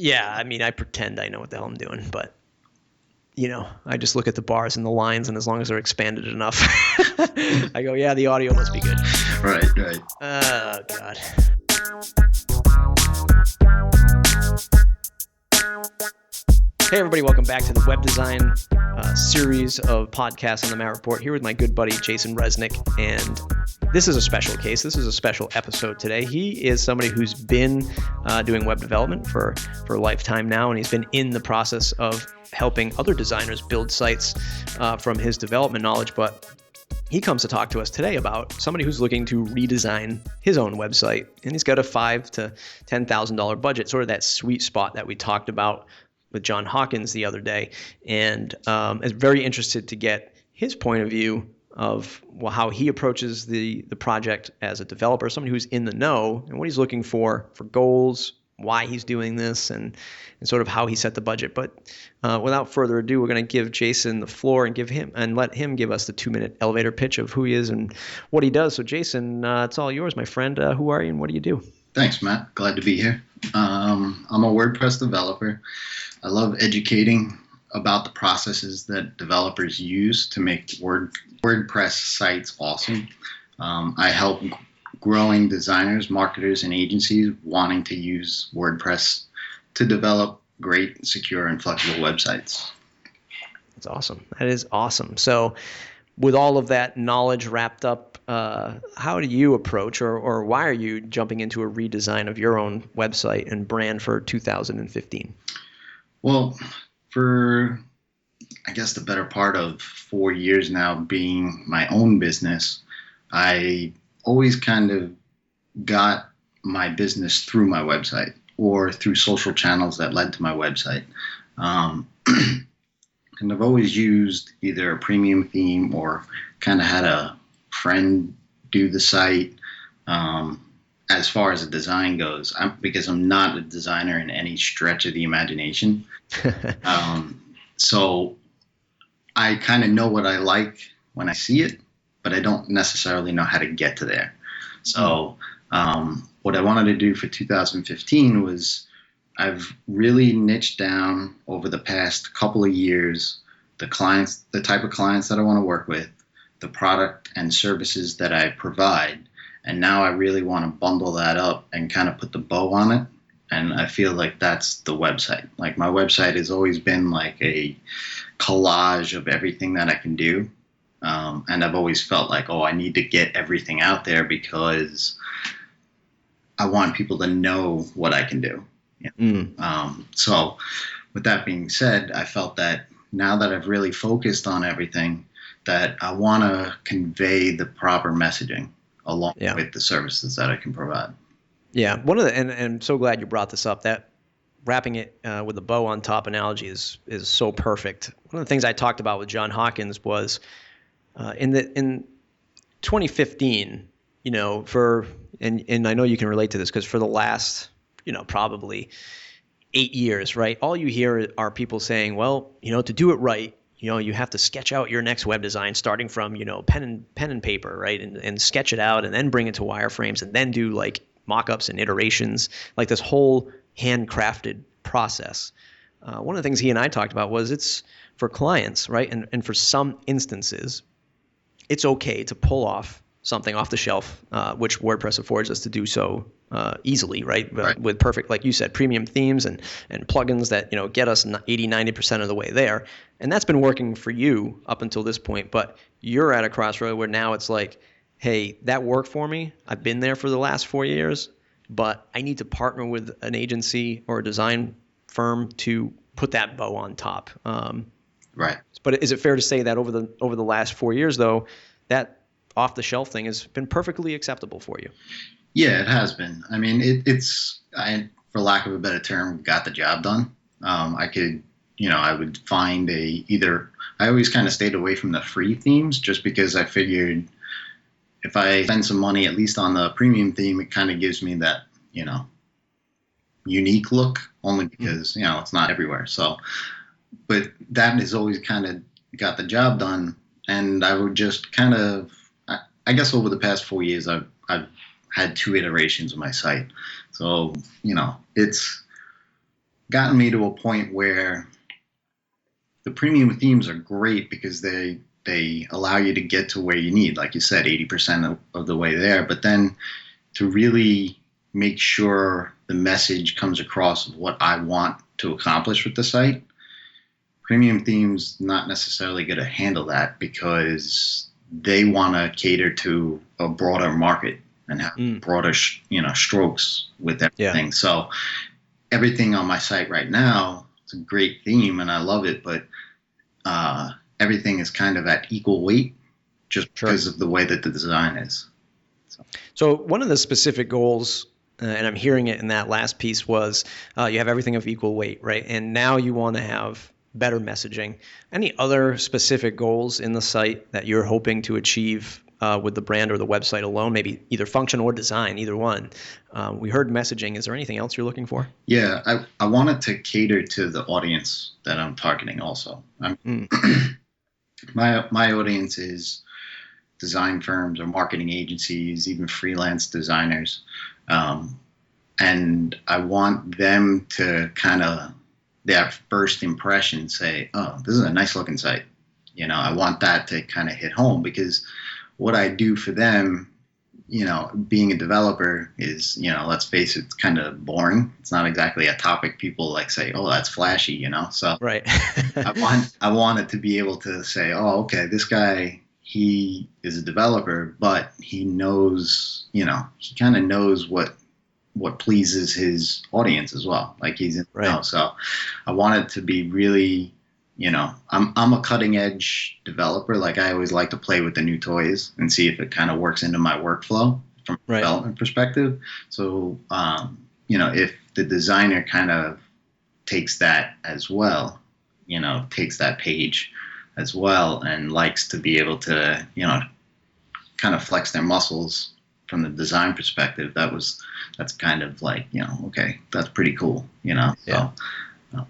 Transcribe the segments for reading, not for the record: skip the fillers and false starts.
Yeah, I mean, I pretend I know what the hell I'm doing, but I just look at the bars and the lines, and as long as they're expanded enough, I go, yeah, the audio must be good. Right, right. Oh, God. Hey, everybody, welcome back to the web design series of podcasts on the Matt Report, here with my good buddy, Jason Resnick. And this is a special case. This is a special episode today. He is somebody who's been doing web development for a lifetime now, and he's been in the process of helping other designers build sites from his development knowledge. But he comes to talk to us today about somebody who's looking to redesign his own website, and he's got a $5,000 to $10,000 budget, sort of that sweet spot that we talked about with John Hawkins the other day, and is very interested to get his point of view of how he approaches the project as a developer, somebody who's in the know, and what he's looking for goals, why he's doing this, and sort of how he set the budget. But without further ado, we're going to give Jason the floor and let him give us the 2-minute elevator pitch of who he is and what he does. So Jason, it's all yours, my friend. Who are you and what do you do? Thanks, Matt. Glad to be here. I'm a WordPress developer. I love educating about the processes that developers use to make WordPress sites awesome. I help growing designers, marketers, and agencies wanting to use WordPress to develop great, secure, and flexible websites. That's awesome. That is awesome. So with all of that knowledge wrapped up, how do you approach or why are you jumping into a redesign of your own website and brand for 2015? Well, for, I guess, the better part of 4 years now being my own business, I always kind of got my business through my website or through social channels that led to my website. And I've always used either a premium theme or kind of had a friend do the site. As far as the design goes, because I'm not a designer in any stretch of the imagination. So I kind of know what I like when I see it, but I don't necessarily know how to get to there. So what I wanted to do for 2015 was I've really niched down over the past couple of years the type of clients that I want to work with, the product and services that I provide. And now I really want to bundle that up and kind of put the bow on it. And I feel like that's the website. Like my website has always been like a collage of everything that I can do. And I've always felt like, I need to get everything out there because I want people to know what I can do. So with that being said, I felt that now that I've really focused on everything, that I want to convey the proper messaging along with the services that I can provide. Yeah, and I'm so glad you brought this up. That wrapping it with a bow on top analogy is so perfect. One of the things I talked about with John Hawkins was in 2015, and I know you can relate to this because for the last, probably 8 years, right? All you hear are people saying, well, to do it right, you have to sketch out your next web design starting from, pen and paper, right? And sketch it out and then bring it to wireframes and then do like mock-ups and iterations, like this whole handcrafted process. One of the things he and I talked about was it's for clients, right? And for some instances, it's okay to pull off something off the shelf, which WordPress affords us to do so easily, right? With perfect, like you said, premium themes and plugins that, get us 80-90% of the way there. And that's been working for you up until this point. But you're at a crossroad where now it's like, hey, that worked for me. I've been there for the last 4 years, but I need to partner with an agency or a design firm to put that bow on top. Right. But is it fair to say that over the last 4 years, though, that off-the-shelf thing has been perfectly acceptable for you? Yeah, it has been. I mean, I, for lack of a better term, got the job done. I would find I always kind of stayed away from the free themes just because I figured if I spend some money, at least on the premium theme, it kind of gives me that, unique look only because, it's not everywhere. So, but that has always kind of got the job done. And I would just kind of, I guess over the past 4 years, I've had 2 iterations of my site. So, it's gotten me to a point where the premium themes are great because they allow you to get to where you need, like you said, 80% of the way there. But then to really make sure the message comes across of what I want to accomplish with the site, premium themes not necessarily going to handle that because they want to cater to a broader market and have broader, strokes with everything. Yeah. So everything on my site right now, it's a great theme and I love it, but everything is kind of at equal weight just because of the way that the design is. So one of the specific goals, and I'm hearing it in that last piece, was you have everything of equal weight, right? And now you want to have better messaging. Any other specific goals in the site that you're hoping to achieve with the brand or the website alone, maybe either function or design, either one? We heard messaging. Is there anything else you're looking for? Yeah, I wanted to cater to the audience that I'm targeting also. My audience is design firms or marketing agencies, even freelance designers. And I want them to kind of, their first impression say, oh, this is a nice looking site. I want that to kind of hit home because what I do for them, being a developer is, let's face it, it's kind of boring. It's not exactly a topic people like say, oh, that's flashy, So right. I want it to be able to say, oh, okay, this guy, he is a developer, but he knows, he kind of knows what pleases his audience as well. Like he's in the know. So I want it to be really, I'm a cutting edge developer. Like I always like to play with the new toys and see if it kind of works into my workflow from a development perspective. So, if the designer kind of takes that as well, takes that page as well and likes to be able to, kind of flex their muscles from the design perspective, that's kind of like, okay, that's pretty cool, Yeah. So,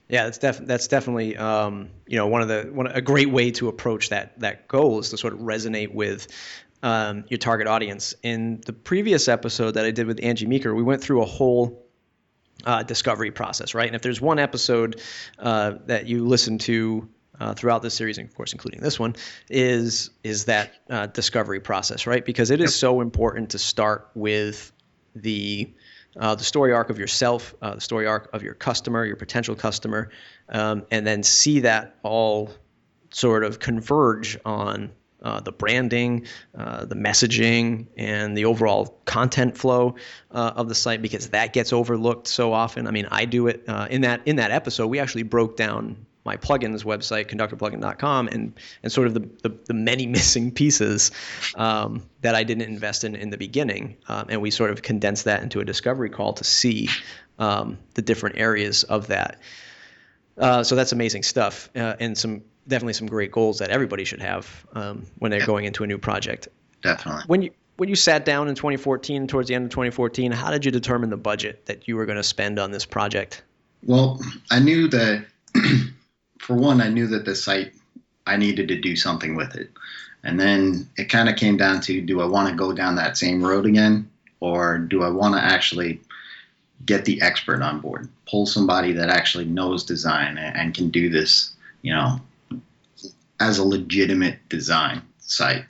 yeah, that's definitely a great way to approach that goal is to sort of resonate with your target audience. In the previous episode that I did with Angie Meeker, we went through a whole discovery process, right? And if there's one episode that you listen to throughout this series, and of course including this one, is that discovery process, right? Because it is so important to start with the story arc of yourself, the story arc of your customer, your potential customer, and then see that all sort of converge on the branding, the messaging, and the overall content flow of the site, because that gets overlooked so often. I mean, I do it in that episode. We actually broke down my plugins website, conductorplugin.com, and sort of the many missing pieces that I didn't invest in the beginning. And we sort of condensed that into a discovery call to see the different areas of that. So that's amazing stuff, and definitely some great goals that everybody should have when they're going into a new project. Definitely. When you sat down in 2014, towards the end of 2014, how did you determine the budget that you were going to spend on this project? Well, I knew that for one, I knew that the site, I needed to do something with it. And then it kind of came down to, do I want to go down that same road again? Or do I want to actually get the expert on board, pull somebody that actually knows design and can do this, as a legitimate design site?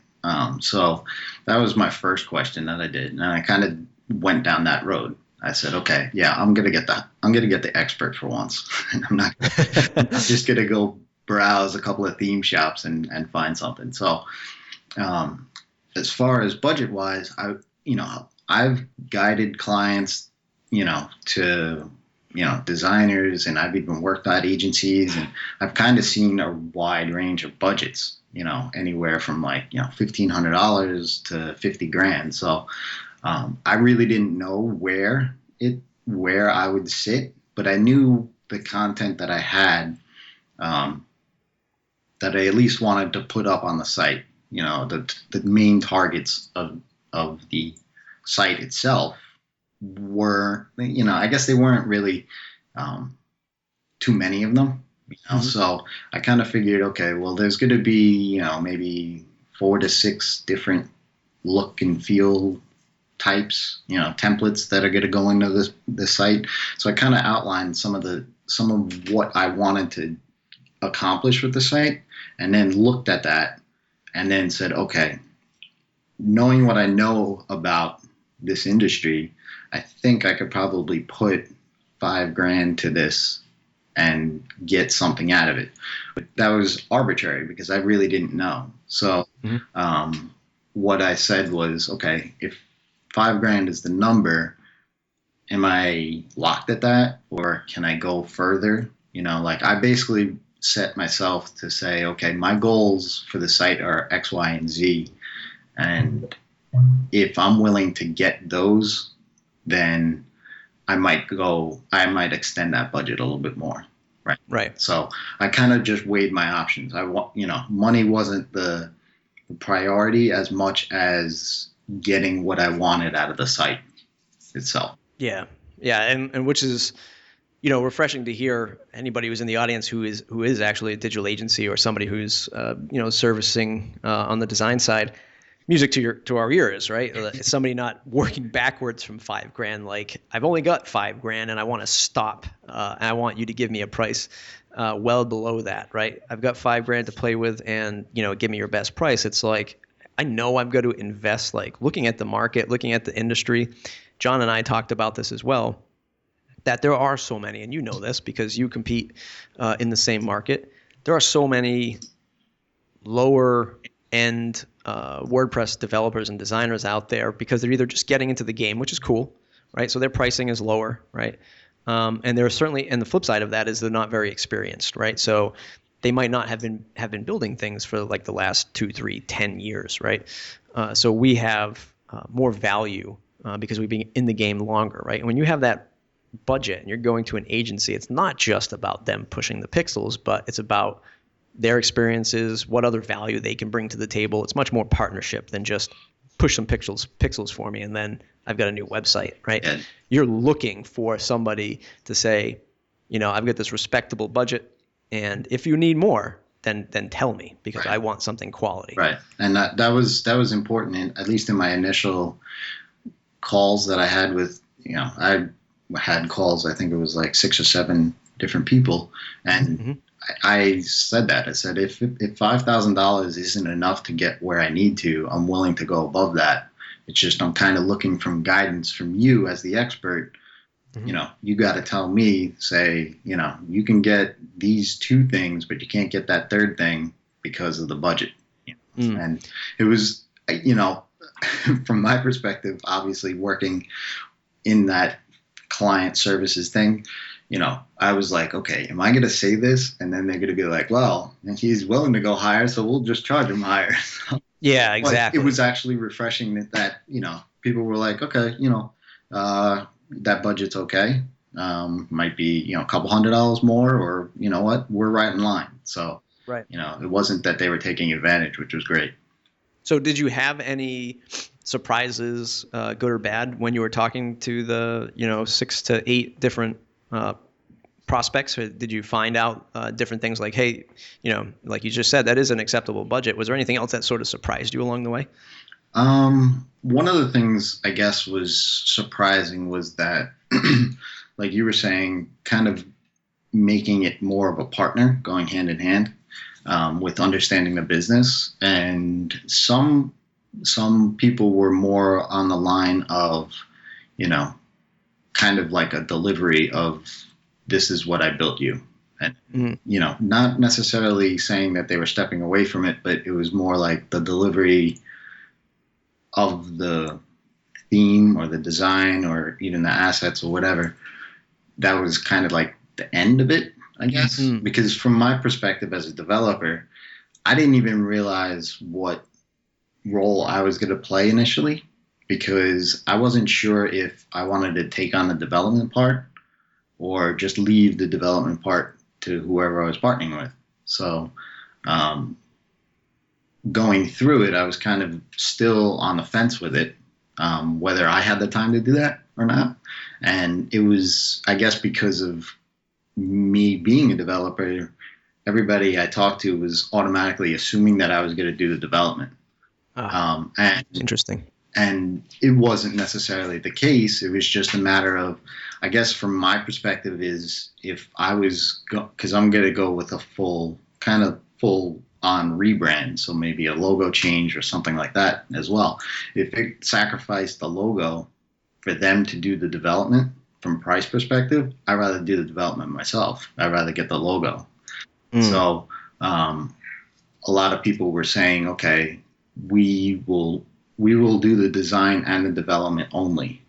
So that was my first question that I did. And I kind of went down that road. I said, okay, yeah, I'm going to get the expert for once. I'm not just going to go browse a couple of theme shops and find something. So, as far as budget wise, I've guided clients, to, designers, and I've even worked at agencies, and I've kind of seen a wide range of budgets, anywhere from like, $1,500 to $50,000. So, I really didn't know where I would sit, but I knew the content that I had, that I at least wanted to put up on the site. The main targets of the site itself were, I guess they weren't really too many of them. Mm-hmm. So I kind of figured, okay, well, there's going to be, maybe 4 to 6 different look and feel types, templates that are going to go into this site. So I kind of outlined some of what I wanted to accomplish with the site, and then looked at that and then said, okay, knowing what I know about this industry, I think I could probably put $5,000 to this and get something out of it. But that was arbitrary because I really didn't know. So what I said was, okay, if $5,000 is the number, am I locked at that, or can I go further? I basically set myself to say, okay, my goals for the site are X, Y, and Z. And if I'm willing to get those, then I might extend that budget a little bit more. Right. So I kind of just weighed my options. Money wasn't the priority as much as getting what I wanted out of the site itself. Yeah. And which is, refreshing to hear anybody who's in the audience who is actually a digital agency or somebody who's, servicing on the design side. Music to our ears, right? Somebody not working backwards from $5,000. Like, I've only got $5,000 and I want to stop. And I want you to give me a price well below that, right? I've got $5,000 to play with, and give me your best price. It's like, I know I'm going to invest. Like, looking at the market, looking at the industry. John and I talked about this as well, that there are so many, and you know this because you compete in the same market. There are so many lower end WordPress developers and designers out there because they're either just getting into the game, which is cool, right? So their pricing is lower, right? And they're certainly, and the flip side of that is they're not very experienced, right? So they might not have been building things for like the last 2, 3, 10 years, right? So we have more value because we've been in the game longer, right? And when you have that budget and you're going to an agency, it's not just about them pushing the pixels, but it's about their experiences, what other value they can bring to the table. It's much more partnership than just push some pixels for me and then I've got a new website, right? Yeah. You're looking for somebody to say, I've got this respectable budget, and if you need more, then tell me, because I want something quality. Right. And that was important, at least in my initial calls that I had with, I had calls, I think it was like 6 or 7 different people, and I said that. I said, if $5,000 isn't enough to get where I need to, I'm willing to go above that. It's just I'm kind of looking from guidance from you as the expert. You got to tell me, say, you can get these 2 things, but you can't get that 3rd thing because of the budget. And it was, from my perspective, obviously working in that client services thing, I was like, okay, am I going to say this? And then they're going to be like, well, and he's willing to go higher, so we'll just charge him higher. Yeah, exactly. It was actually refreshing that people were like, okay, that budget's okay. Might be, a couple $100 more, or you know what, we're right in line. So, right. It wasn't that they were taking advantage, which was great. So did you have any surprises, good or bad, when you were talking to the, 6 to 8 different prospects? Or did you find out different things like, hey, like you just said, that is an acceptable budget. Was there anything else that sort of surprised you along the way? One of the things I guess was surprising was that, like you were saying, kind of making it more of a partner, going hand in hand with understanding the business. And some people were more on the line of, kind of like a delivery of, this is what I built you. And, not necessarily saying that they were stepping away from it, but it was more like the delivery of the theme or the design or even the assets or whatever. That was kind of like the end of it, I guess, because from my perspective as a developer, I didn't even realize what role I was going to play initially, because I wasn't sure if I wanted to take on the development part or just leave the development part to whoever I was partnering with. So going through it, I was kind of still on the fence with it, whether I had the time to do that or not. And it was, I guess, because of me being a developer, everybody I talked to was automatically assuming that I was going to do the development. And interesting. and it wasn't necessarily the case. It was just a matter of, I guess, from my perspective, is if I was because I'm going to go with a full on rebrand, so maybe a logo change or something like that as well. If it sacrificed the logo for them to do the development from price perspective, I'd rather do the development myself. I'd rather get the logo. So a lot of people were saying, okay, we will do the design and the development only.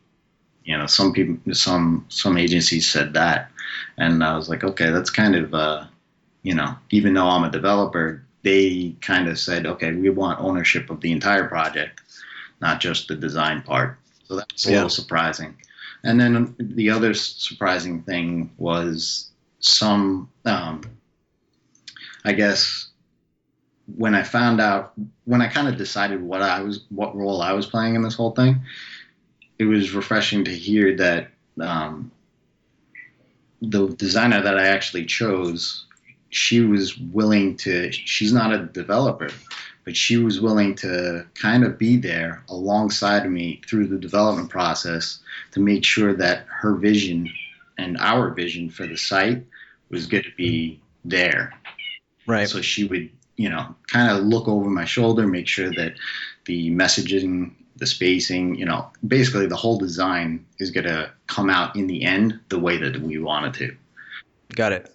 You know, some people, some agencies said that, and I was like, okay, that's kind of, you know, even though I'm a developer, they kind of said, okay, we want ownership of the entire project, not just the design part. So that's a little surprising. And then the other surprising thing was I guess when I kind of decided what role I was playing in this whole thing, it was refreshing to hear that the designer that I actually chose, she's not a developer, but she was willing to kind of be there alongside of me through the development process to make sure that her vision and our vision for the site was going to be there. Right. So she would, you know, kind of look over my shoulder, make sure that the messaging, the spacing, you know, basically the whole design is going to come out in the end the way that we want it to. Got it.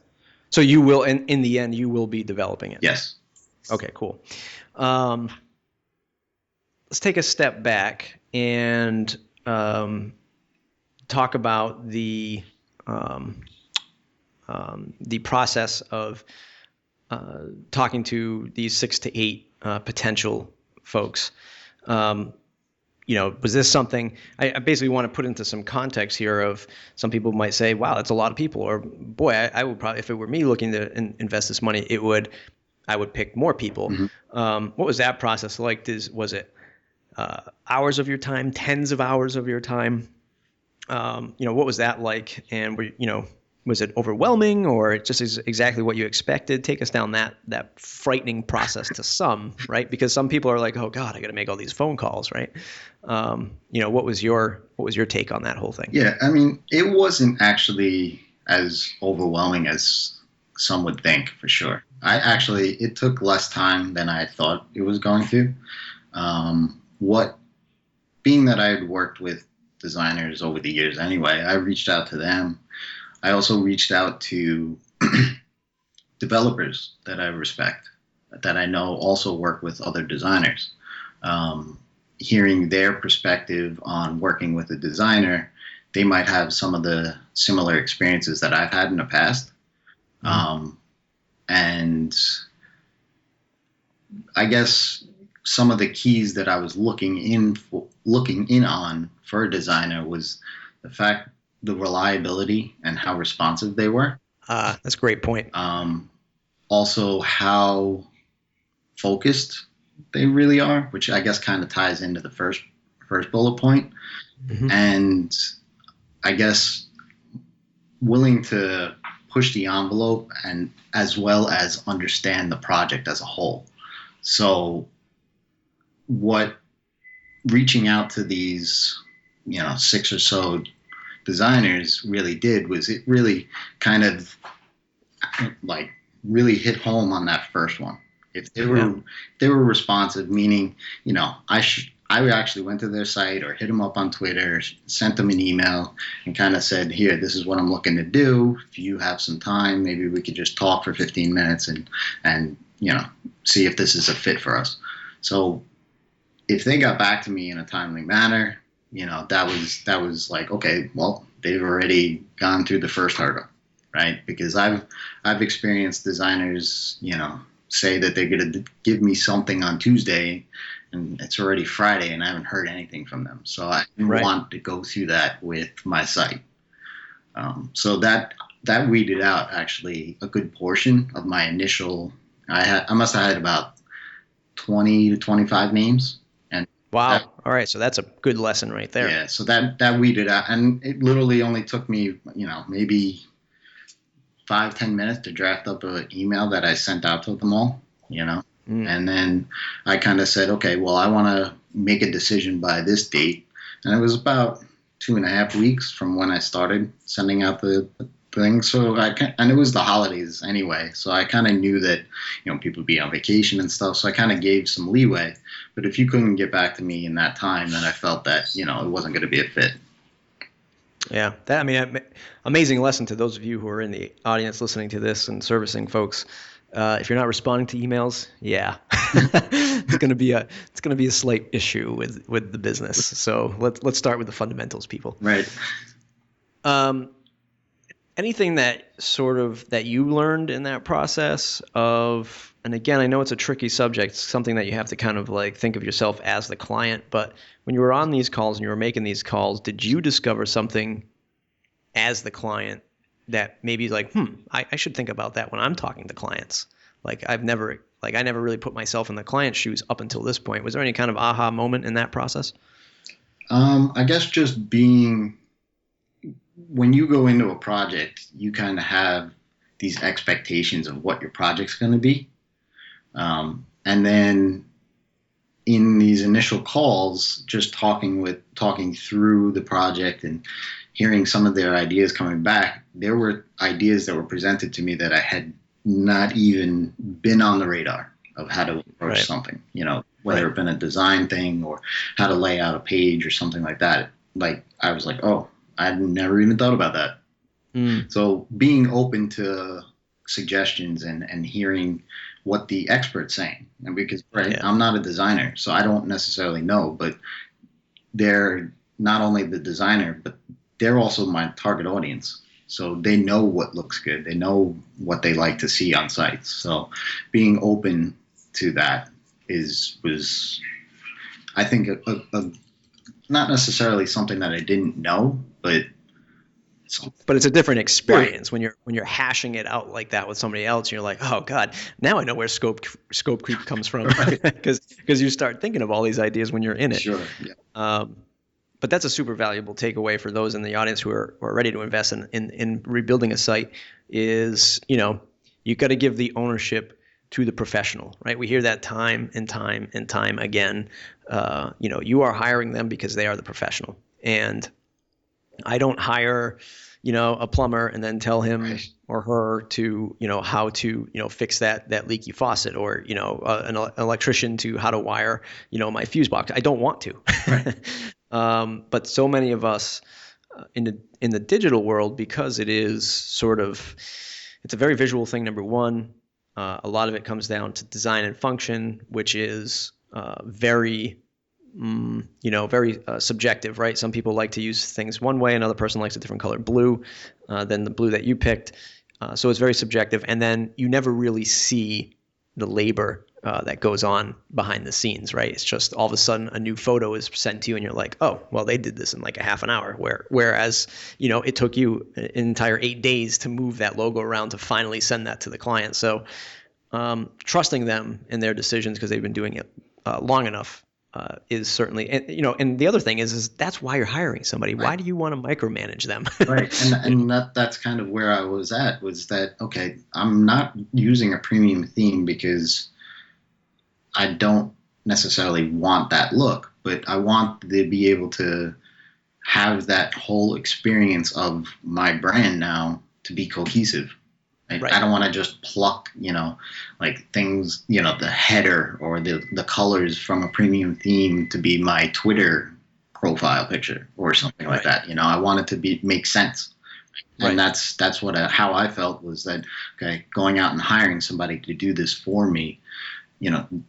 So you will, in the end, you will be developing it? Yes. Okay, cool. Let's take a step back and talk about the process of talking to these 6 to 8 potential folks. You know, was this something, I basically want to put into some context here of some people might say, wow, that's a lot of people, or boy, I would probably, if it were me looking to invest this money, I would pick more people. Mm-hmm. What was that process like? Was it hours of your time, tens of hours of your time? You know, what was that like? And was it overwhelming, or just exactly what you expected? Take us down that frightening process to some, right? Because some people are like, oh God, I got to make all these phone calls, right? You know, what was your take on that whole thing? Yeah, I mean, it wasn't actually as overwhelming as some would think, for sure. It took less time than I thought it was going to. Being that I had worked with designers over the years anyway, I reached out to them. I also reached out to developers that I respect, that I know also work with other designers. Hearing their perspective on working with a designer, they might have some of the similar experiences that I've had in the past. And I guess some of the keys that I was looking in on for a designer was the reliability and how responsive they were. That's a great point. Also how focused they really are, which I guess kind of ties into the first bullet point. Mm-hmm. And I guess willing to push the envelope and as well as understand the project as a whole. So what reaching out to these, 6 or so designers really did was it really kind of like really hit home on that first one. If they were responsive, meaning, I actually went to their site or hit them up on Twitter, sent them an email and kind of said, here, this is what I'm looking to do. If you have some time, maybe we could just talk for 15 minutes and see if this is a fit for us. So if they got back to me in a timely manner, that was like, okay, well, they've already gone through the first hurdle, right? Because I've experienced designers, say that they're going to give me something on Tuesday and it's already Friday and I haven't heard anything from them. So I didn't want to go through that with my site. So that weeded out actually a good portion of my initial, I must have had about 20 to 25 names. And wow. All right. So that's a good lesson right there. Yeah. So that weeded out, and it literally only took me, maybe 5-10 minutes to draft up an email that I sent out to them all, And then I kind of said, okay, well, I want to make a decision by this date. And it was about 2.5 weeks from when I started sending out the thing. So and it was the holidays anyway. So I kind of knew that, people would be on vacation and stuff. So I kind of gave some leeway. But if you couldn't get back to me in that time, then I felt that, it wasn't going to be a fit. Yeah, amazing lesson to those of you who are in the audience listening to this and servicing folks. If you're not responding to emails, it's going to be a slight issue with the business. So let's start with the fundamentals, people. Right. Anything that you learned in that process of, and again, I know it's a tricky subject, something that you have to kind of like think of yourself as the client, but when you were on these calls and you were making these calls, did you discover something as the client that maybe like, I should think about that when I'm talking to clients? I never really put myself in the client's shoes up until this point. Was there any kind of aha moment in that process? I guess just when you go into a project, you kind of have these expectations of what your project's going to be. And then in these initial calls, just talking through the project and hearing some of their ideas coming back, there were ideas that were presented to me that I had not even been on the radar of how to approach something, whether it been a design thing or how to lay out a page or something like that. Like, I was like, oh, I'd never even thought about that. So being open to suggestions and hearing what the expert's saying, and because I'm not a designer, so I don't necessarily know, but they're not only the designer, but they're also my target audience. So they know what looks good. They know what they like to see on sites. So being open to that was, I think, a not necessarily something that I didn't know, but it's a different experience when you're hashing it out like that with somebody else. And you're like, oh God, now I know where scope creep comes from, because you start thinking of all these ideas when you're in it. Sure. Yeah. But that's a super valuable takeaway for those in the audience who are ready to invest in rebuilding a site. Is you got to give the ownership to the professional, right? We hear that time and time and time again. You are hiring them because they are the professional, and I don't hire, a plumber and then tell him or her to, how to, fix that leaky faucet, or, an electrician to how to wire, my fuse box. I don't want to. Right. But so many of us in the digital world, because it is it's a very visual thing. Number one, a lot of it comes down to design and function, which is very subjective, right? Some people like to use things one way, another person likes a different color blue than the blue that you picked. So it's very subjective. And then you never really see the labor that goes on behind the scenes, right? It's just all of a sudden a new photo is sent to you and you're like, oh, well, they did this in like a half an hour. Whereas, it took you an entire 8 days to move that logo around to finally send that to the client. So trusting them in their decisions because they've been doing it long enough is certainly, and the other thing is that's why you're hiring somebody. Right. Why do you want to micromanage them? Right. And that's kind of where I was at, was that, okay, I'm not using a premium theme because I don't necessarily want that look, but I want to be able to have that whole experience of my brand now to be cohesive. Right. I don't want to just pluck, like things, the header or the colors from a premium theme to be my Twitter profile picture or something like that. I want it to make sense. And that's how I felt, was that, okay, going out and hiring somebody to do this for me,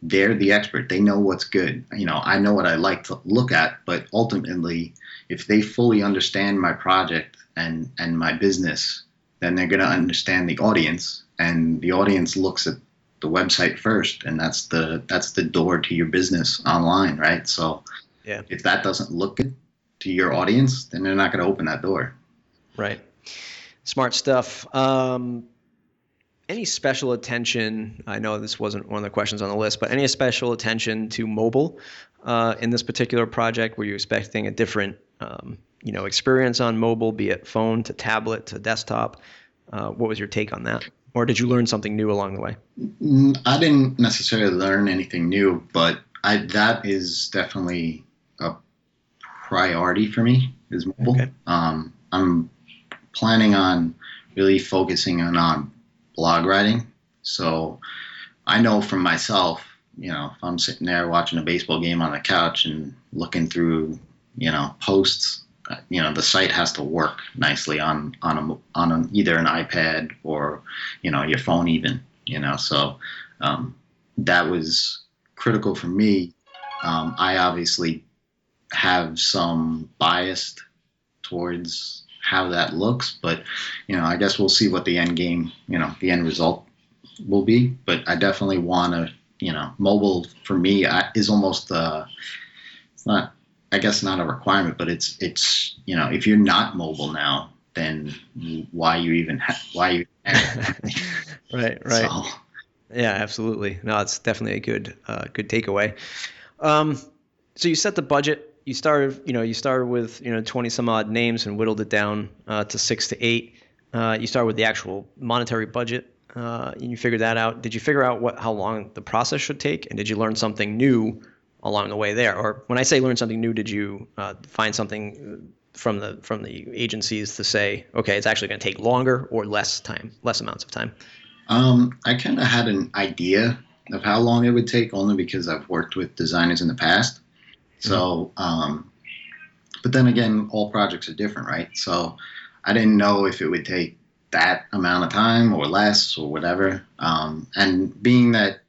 they're the expert. They know what's good. I know what I like to look at, but ultimately, if they fully understand my project and my business, then they're going to understand the audience, and the audience looks at the website first, and that's the door to your business online, right? So if that doesn't look good to your audience, then they're not going to open that door. Right. Smart stuff. Any special attention, I know this wasn't one of the questions on the list, but any special attention to mobile in this particular project? Were you expecting a different experience on mobile, be it phone to tablet to desktop? What was your take on that? Or did you learn something new along the way? I didn't necessarily learn anything new, but That is definitely a priority for me is mobile. Okay. I'm planning on really focusing on blog writing. So I know from myself, if I'm sitting there watching a baseball game on the couch and looking through, posts, the site has to work nicely on either an iPad or, your phone even, So that was critical for me. I obviously have some bias towards how that looks, but I guess we'll see what the end game, the end result will be. But I definitely want to, mobile for me is almost it's not, I guess not a requirement, but it's if you're not mobile now, then why you even why you Right. so Yeah, absolutely. No, it's definitely a good takeaway. Um, so you set the budget. You started with 20 some odd names and whittled it down to 6 to 8. You started with the actual monetary budget, and you figured that out. Did you figure out how long the process should take, and did you learn something new along the way there? Or when I say learn something new, did you find something from the agencies to say, okay, it's actually going to take longer or less amounts of time? I kind of had an idea of how long it would take, only because I've worked with designers in the past. Hmm. So, but then again, all projects are different, right? So I didn't know if it would take that amount of time or less or whatever. And being that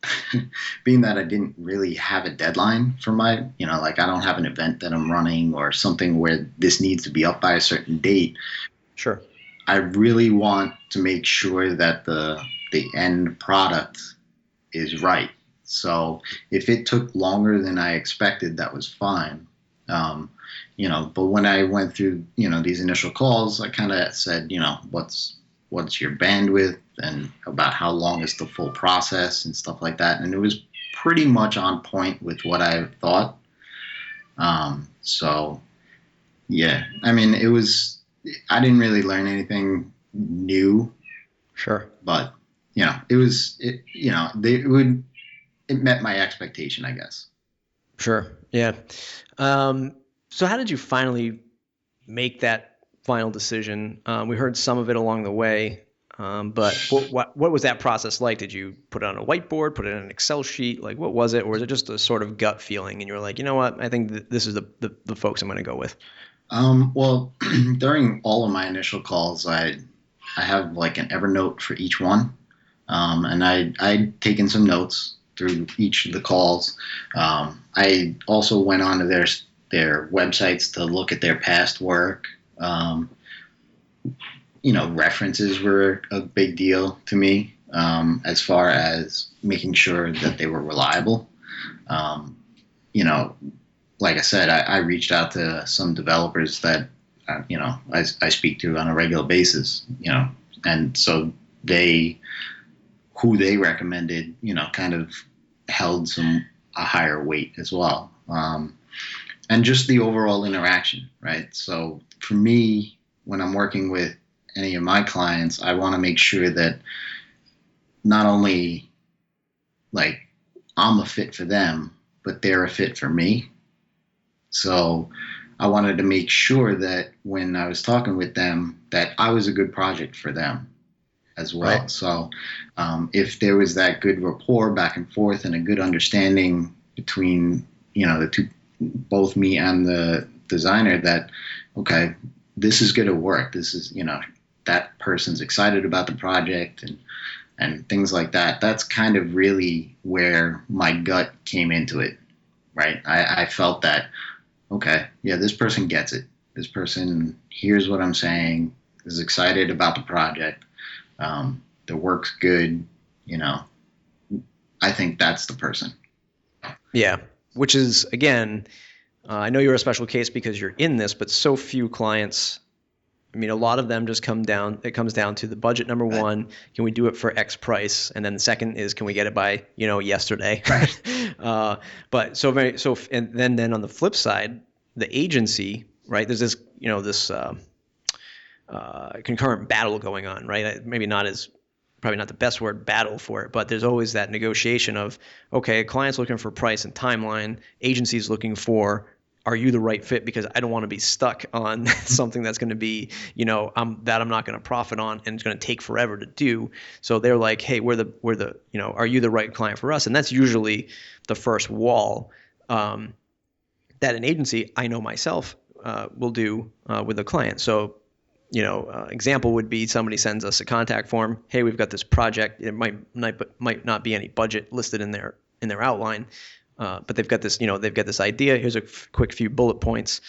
I didn't really have a deadline for my, like I don't have an event that I'm running or something where this needs to be up by a certain date. Sure. I really want to make sure that the end product is right. So if it took longer than I expected, that was fine. Um, but when I went through, these initial calls, I kind of said, what's your bandwidth and about how long is the full process and stuff like that. And it was pretty much on point with what I thought. So yeah, I mean, I didn't really learn anything new, Sure. but it met my expectation, I guess. Sure. Yeah. Um, so how did you finally make that final decision? We heard some of it along the way, but what was that process like? Did you put it on a whiteboard, put it in an Excel sheet? Like, what was it? Or was it just a sort of gut feeling and you were like, you know what? I think this is the folks I'm going to go with. Well, during all of my initial calls, I have like an Evernote for each one, and I'd taken some notes through each of the calls. I also went on to their websites to look at their past work. Um, References were a big deal to me, as far as making sure that they were reliable. Um, you know, like I said, I reached out to some developers that I speak to on a regular basis. And so they who they recommended, kind of held a higher weight as well. And just the overall interaction, right? So for me, when I'm working with any of my clients, I want to make sure that not only like I'm a fit for them, but they're a fit for me. So I wanted to make sure that when I was talking with them, that I was a good project for them as Right. well. So if there was that good rapport back and forth and a good understanding between the two, both me and the designer, that okay, this is going to work. This is that person's excited about the project and things like that. That's kind of really where my gut came into it. Right. I felt that okay, yeah, this person gets it. This person hears what I'm saying, is excited about the project. The work's good. You know, I think that's the person. Yeah. Which is, again, I know you're a special case because you're in this, but so few clients. I mean, a lot of them just it comes down to the budget. Number Right. one, can we do it for X price? And then the second is, can we get it by, yesterday? Right. But and then on the flip side, the agency, right? There's this concurrent battle going on, right? Maybe not as probably not the best word, battle for it, but there's always that negotiation of, okay, a client's looking for price and timeline, agency's looking for, are you the right fit? Because I don't want to be stuck on something that's going to be, that I'm not going to profit on and it's going to take forever to do. So they're like, hey, we're the, are you the right client for us? And that's usually the first wall that an agency, I know myself, will do with a client. So, example would be somebody sends us a contact form. Hey, we've got this project. It might not be any budget listed in their outline. But they've got this idea. Here's a quick few bullet points.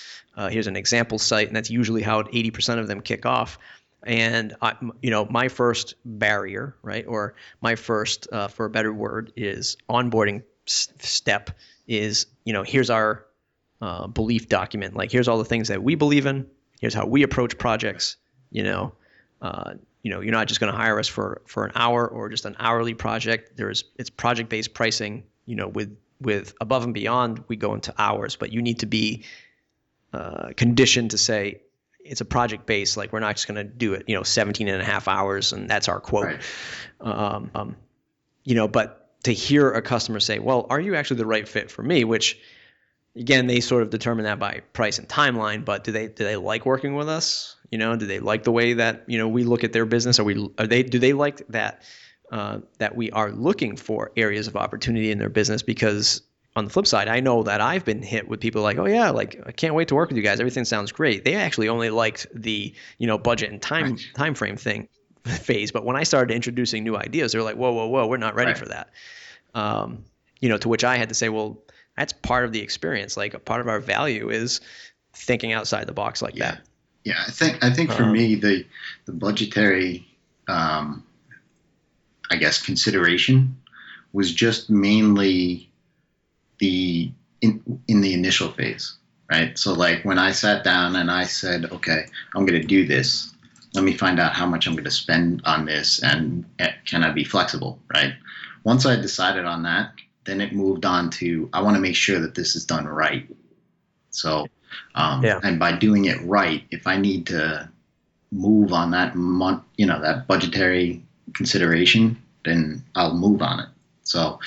Here's an example site, and that's usually how 80% of them kick off. And my first barrier, right, or my first, for a better word, is onboarding step. Is here's our belief document. Like here's all the things that we believe in. Here's how we approach projects. You're not just going to hire us for an hour or just an hourly project. It's project-based pricing. With above and beyond, we go into hours, but you need to be conditioned to say it's a project base. Like we're not just going to do it, 17 and a half hours and that's our quote. Right. But to hear a customer say, well, are you actually the right fit for me? Which again, they sort of determine that by price and timeline, but do they like working with us? Do they like the way that, we look at their business? Do they like that? That we are looking for areas of opportunity in their business, because on the flip side, I know that I've been hit with people like, oh yeah, like I can't wait to work with you guys. Everything sounds great. They actually only liked the, budget and time frame phase. But when I started introducing new ideas, they're like, whoa, we're not ready for that. To which I had to say, well, that's part of the experience. Like a part of our value is thinking outside the box like that. Yeah. I think for me, the budgetary, I guess, consideration was just mainly in the initial phase, right? So like when I sat down and I said, okay, I'm going to do this. Let me find out how much I'm going to spend on this and can I be flexible, right? Once I decided on that, then it moved on to, I want to make sure that this is done right. So, and by doing it right, if I need to move on that that budgetary consideration, then I'll move on it. So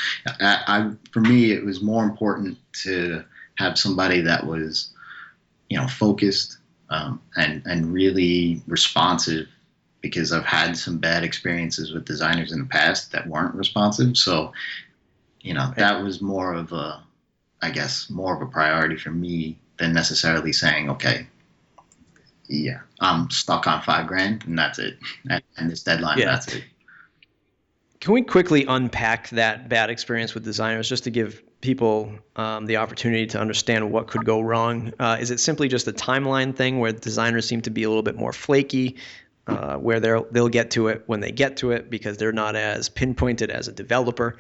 for me, it was more important to have somebody that was, focused and really responsive, because I've had some bad experiences with designers in the past that weren't responsive. So, that was more of a priority for me than necessarily saying, okay, yeah, I'm stuck on $5,000 and that's it. And this deadline, that's it. Can we quickly unpack that bad experience with designers just to give people the opportunity to understand what could go wrong? Is it simply just a timeline thing where designers seem to be a little bit more flaky, where they'll get to it when they get to it because they're not as pinpointed as a developer?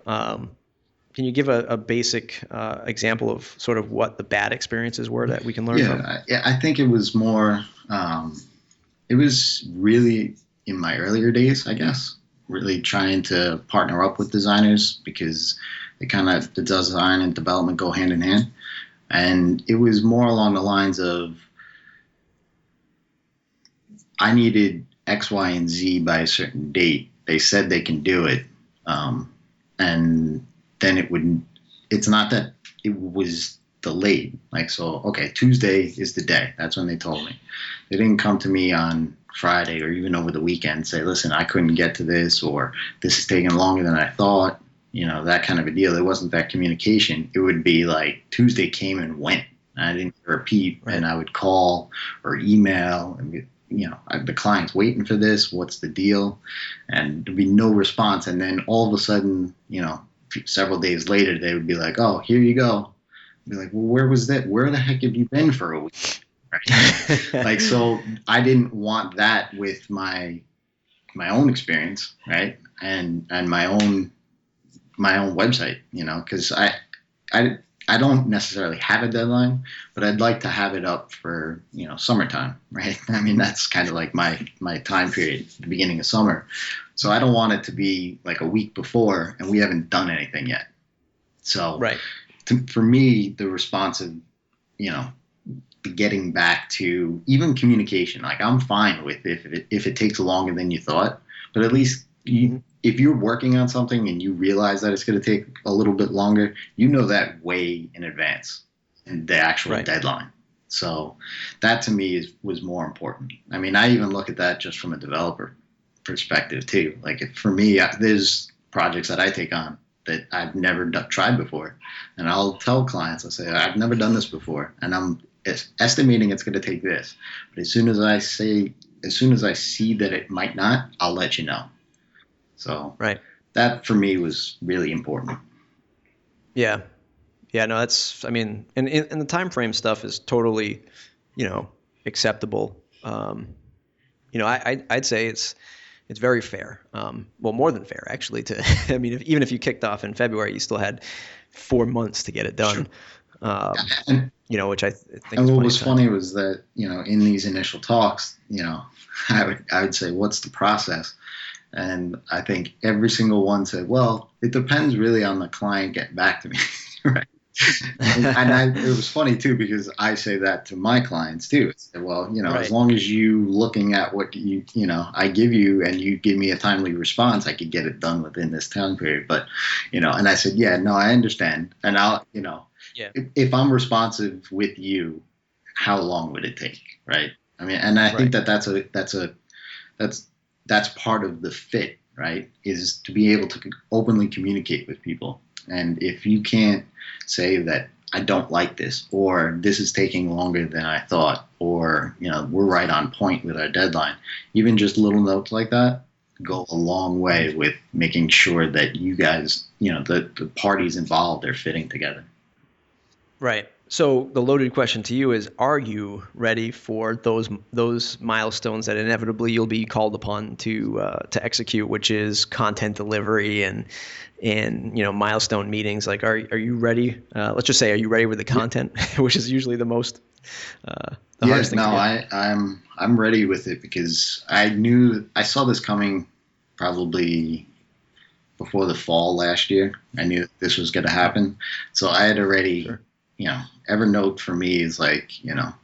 Can you give a basic example of sort of what the bad experiences were that we can learn from? Yeah, I think it was more, it was really in my earlier days, I guess, really trying to partner up with designers, because the design and development go hand in hand. And it was more along the lines of, I needed X, Y, and Z by a certain date. They said they can do it. And then it's not that it was delayed. Like, so, okay, Tuesday is the day. That's when they told me. They didn't come to me on Friday or even over the weekend and say, listen, I couldn't get to this, or this is taking longer than I thought, that kind of a deal. There wasn't that communication. It would be like Tuesday came and went. I didn't repeat, right. And I would call or email and the client's waiting for this. What's the deal? And there'd be no response. And then all of a sudden, several days later, they would be like, oh, here you go. I'd be like, well, where was that? Where the heck have you been for a week? Right. Like, so I didn't want that with my own experience, right? And my own website, because I don't necessarily have a deadline, but I'd like to have it up for, summertime, right? I mean, that's kind of like my time period, the beginning of summer. So I don't want it to be like a week before and we haven't done anything yet. So right. For me, the responsive, getting back to even communication, like I'm fine with if it takes longer than you thought, but at least, if you're working on something and you realize that it's going to take a little bit longer, you know that way in advance and the actual deadline. So that to me was more important. I mean, I even look at that just from a developer perspective too. Like for me, there's projects that I take on that I've never tried before, and I'll tell clients, I say, I've never done this before, and I'm estimating it's going to take this. But as soon as I see that it might not, I'll let you know. So that for me was really important. Yeah. Yeah, no, that's, I mean, and the time frame stuff is totally, acceptable. I'd say it's very fair. Well, more than fair, actually. I mean, even if you kicked off in February, you still had 4 months to get it done. Sure. Which I think. And what was funny was that in these initial talks, I would say, what's the process? And I think every single one said, well, it depends really on the client getting back to me, right? And it was funny too, because I say that to my clients too. It's, well, as long as you looking at what I give you and you give me a timely response, I could get it done within this time period. But, and I said, yeah, no, I understand. And I'll, if I'm responsive with you, how long would it take? Right. I mean, and I think that's part of the fit, right? Is to be able to openly communicate with people. And if you can't say that I don't like this, or this is taking longer than I thought, or, we're right on point with our deadline, even just little notes like that go a long way with making sure that you guys, the parties involved are fitting together. Right. So the loaded question to you is, are you ready for those milestones that inevitably you'll be called upon to execute, which is content delivery and milestone meetings? Like, are you ready? Let's just say, are you ready with the content, which is usually the most hardest thing to get? I'm ready with it, because I saw this coming probably before the fall last year. I knew this was going to happen, so I had already. Sure. Evernote for me is like,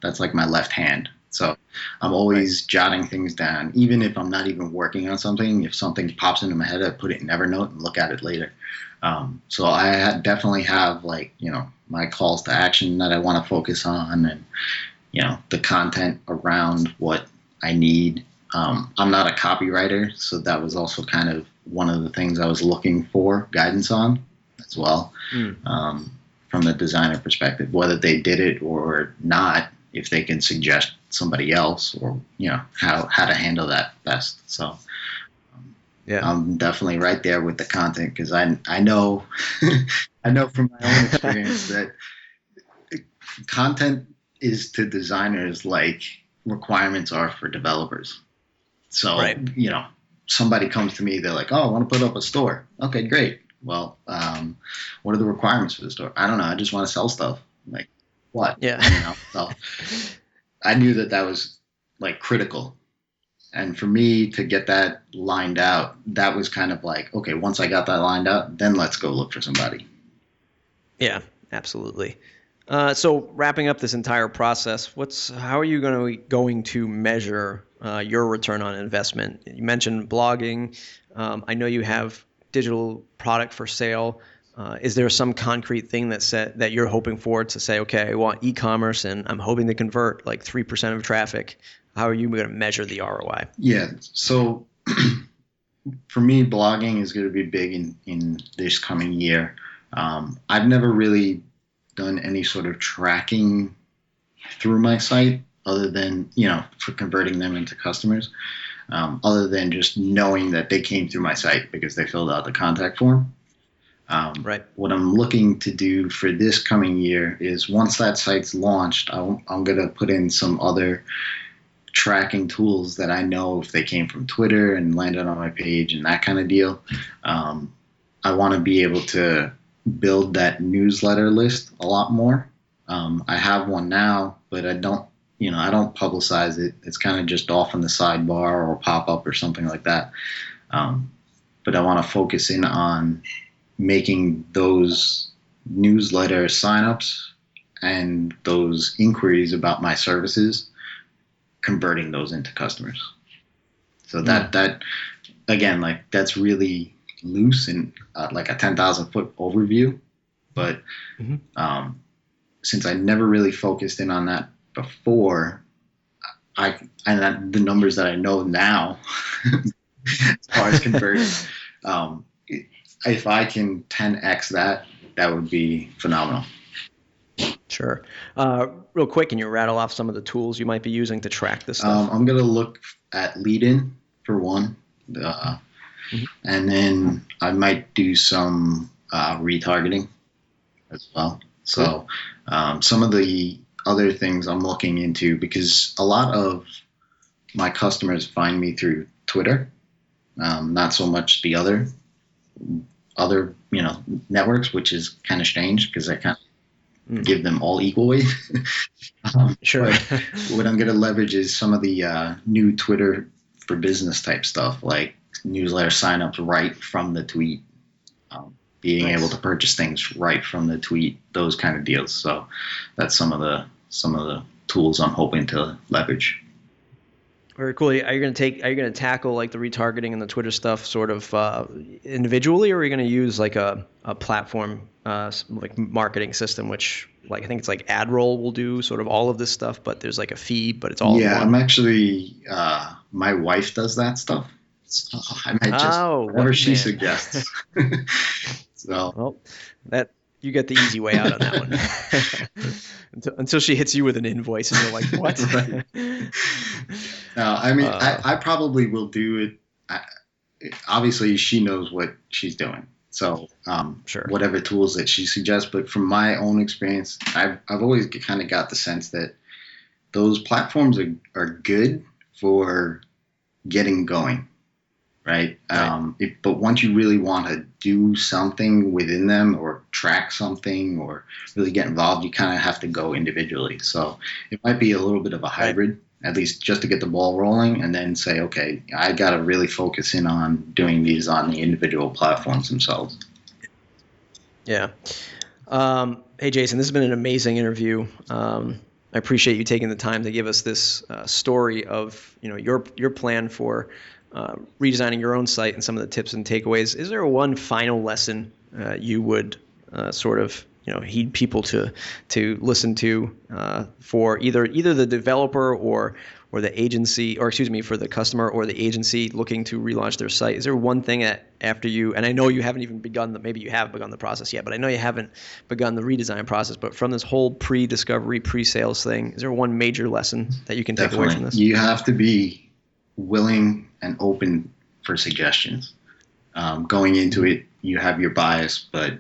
that's like my left hand. So I'm always jotting things down, even if I'm not even working on something. If something pops into my head, I put it in Evernote and look at it later. So I definitely have my calls to action that I want to focus on, and, the content around what I need. I'm not a copywriter, so that was also kind of one of the things I was looking for guidance on as well. From the designer perspective, whether they did it or not, if they can suggest somebody else, or how to handle that best. So I'm definitely right there with the content, because I know I know from my own experience that content is to designers like requirements are for developers. So somebody comes to me, they're like, oh, I want to put up a store. Okay, great. Well, what are the requirements for the store? I don't know. I just want to sell stuff. Like, what? Yeah. So I knew that was like critical. And for me to get that lined out, that was kind of like, okay, once I got that lined out, then let's go look for somebody. Yeah, absolutely. So wrapping up this entire process, how are you going to measure your return on investment? You mentioned blogging. I know you have digital product for sale. Is there some concrete thing that you're hoping for to say, okay, I want e-commerce and I'm hoping to convert like 3% of traffic? How are you going to measure the ROI? Yeah. So for me, blogging is going to be big in this coming year. I've never really done any sort of tracking through my site other than, for converting them into customers. Other than just knowing that they came through my site because they filled out the contact form. What I'm looking to do for this coming year is, once that site's launched, I'm going to put in some other tracking tools that I know if they came from Twitter and landed on my page and that kind of deal. I want to be able to build that newsletter list a lot more. I have one now, but I don't publicize it. It's kind of just off in the sidebar or pop up or something like that. But I want to focus in on making those newsletter signups and those inquiries about my services, converting those into customers. So that again, like that's really loose and like a 10,000-foot overview. But Mhm. since I never really focused in on that before, the numbers that I know now, as far as converting, um, if I can 10x that, that would be phenomenal. Sure. Real quick, can you rattle off some of the tools you might be using to track this stuff? I'm gonna look at lead-in for one, Mhm. and then I might do some retargeting as well. Cool. So some of the other things I'm looking into, because a lot of my customers find me through Twitter, not so much the other networks, which is kind of strange because I kind of give them all equal weight. Sure. But what I'm going to leverage is some of the new Twitter for business type stuff, like newsletter signups right from the tweet, being Nice. able to purchase things right from the tweet, those kind of deals. So that's some of the tools I'm hoping to leverage. Very cool. Are you going to tackle like the retargeting and the Twitter stuff sort of individually, or are you going to use like a platform like marketing system, which like I think it's like AdRoll will do sort of all of this stuff, but there's like a fee, but it's all in Yeah, I'm one. actually my wife does that stuff. So I might just Oh, whatever lucky she man. suggests. So Well, that you get the easy way out on that one. until she hits you with an invoice and you're like, what? right. No, I mean uh, I probably will do it. Obviously, she knows what she's doing. So sure. whatever tools that she suggests, but from my own experience, I've always kind of got the sense that those platforms are good for getting going, right? Right. But once you really want to do something within them or track something or really get involved, you kind of have to go individually. So it might be a little bit of a Right. hybrid, at least just to get the ball rolling, and then say, okay, I got to really focus in on doing these on the individual platforms themselves. Yeah. Hey, Jason, this has been an amazing interview. I appreciate you taking the time to give us this story of your plan for redesigning your own site and some of the tips and takeaways. Is there one final lesson you would sort of heed people to listen to for either the developer or the agency, or excuse me, for the customer or the agency looking to relaunch their site? Is there one thing that after you, and I know you haven't even begun maybe you have begun the process yet, but I know you haven't begun the redesign process, but from this whole pre-discovery, pre-sales thing, is there one major lesson that you can take away from Definitely. this? You have to be willing and open for suggestions. Going into it, you have your bias, but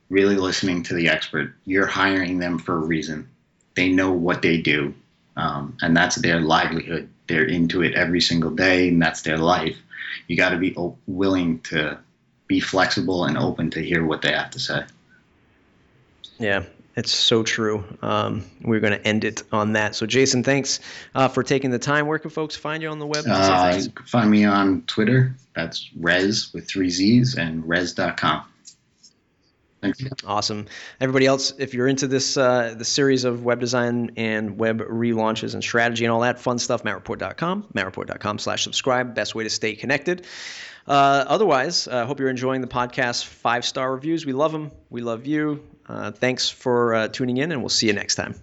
really listening to the expert. You're hiring them for a reason. They know what they do, and that's their livelihood. They're into it every single day, and that's their life. You got to be willing to be flexible and open to hear what they have to say. Yeah, it's so true. We're going to end it on that. So, Jason, thanks for taking the time. Where can folks find you on the web to say thanks? You can find me on Twitter. That's Rez with 3 Z's and Rez.com. Thanks. Awesome. Everybody else, if you're into this the series of web design and web relaunches and strategy and all that fun stuff, mattreport.com, mattreport.com/subscribe. Best way to stay connected. Otherwise, I hope you're enjoying the podcast. 5-star reviews. We love them. We love you. Thanks for tuning in, and we'll see you next time.